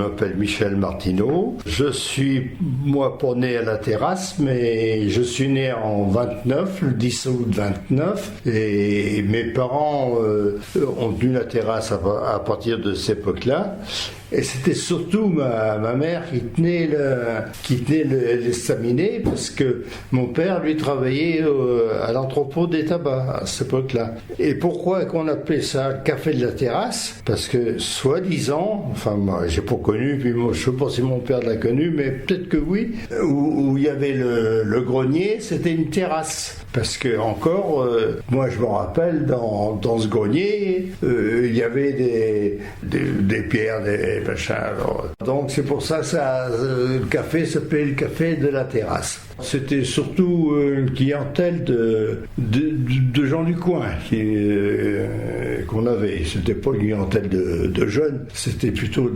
Je m'appelle Michel Martineau. Je suis, moi, pas né à la terrasse, mais je suis né en 29, le 10 août 29, et mes parents ont tenu la terrasse à partir de cette époque-là. Et c'était surtout ma mère qui tenait l'estaminet, parce que mon père, lui, travaillait à l'entrepôt des tabacs à cette époque-là. Et pourquoi qu'on appelait ça café de la terrasse? Parce que, soi-disant, enfin, moi, j'ai pas connu, puis moi, je sais pas si mon père l'a connu, mais peut-être que oui, où il y avait le grenier, c'était une terrasse. Parce que encore, moi je me rappelle, dans ce grenier, il y avait des pierres, des machins. Alors. Donc c'est pour ça que le café s'appelait le café de la terrasse. C'était surtout une clientèle de gens du coin qu'on avait. C'était pas une clientèle de jeunes, c'était plutôt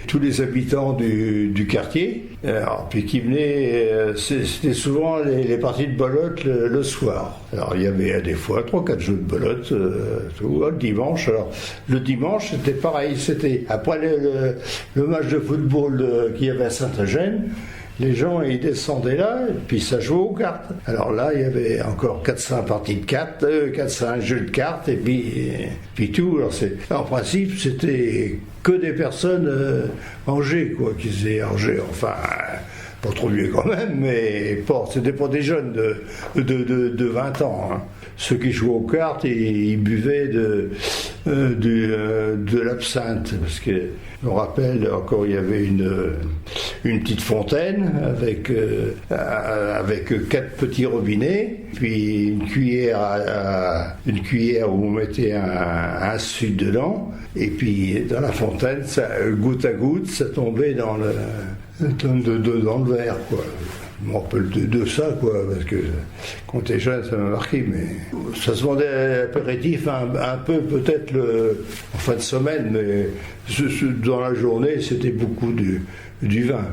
tous les habitants du quartier. Alors, puis qui venaient, c'était souvent les parties de belote le soir. Alors il y avait des fois 3-4 jeux de belote le dimanche. Alors le dimanche c'était pareil, c'était après le match de football qu'il y avait à Saint-Eugène. Les gens, ils descendaient là, et puis ça jouait aux cartes. Alors là, il y avait encore 400 parties de cartes, 400 jeux de cartes, et puis tout. Alors, en principe, c'était que des personnes âgées, quoi, qui faisaient âgées, enfin, pas trop vieux quand même, mais c'était pas des jeunes de 20 ans. Hein. Ceux qui jouaient aux cartes, ils buvaient de l'absinthe, parce que je me rappelle encore, il y avait une petite fontaine avec 4 petits robinets, puis une cuillère où on mettait un sucre dedans, et puis dans la fontaine, goutte à goutte, ça tombait dans le verre, quoi. Je me rappelle de ça, quoi, parce que quand t'es jeune, ça m'a marqué, mais ça se vendait apéritif un peu, peut-être en fin de semaine, mais dans la journée, c'était beaucoup du vin.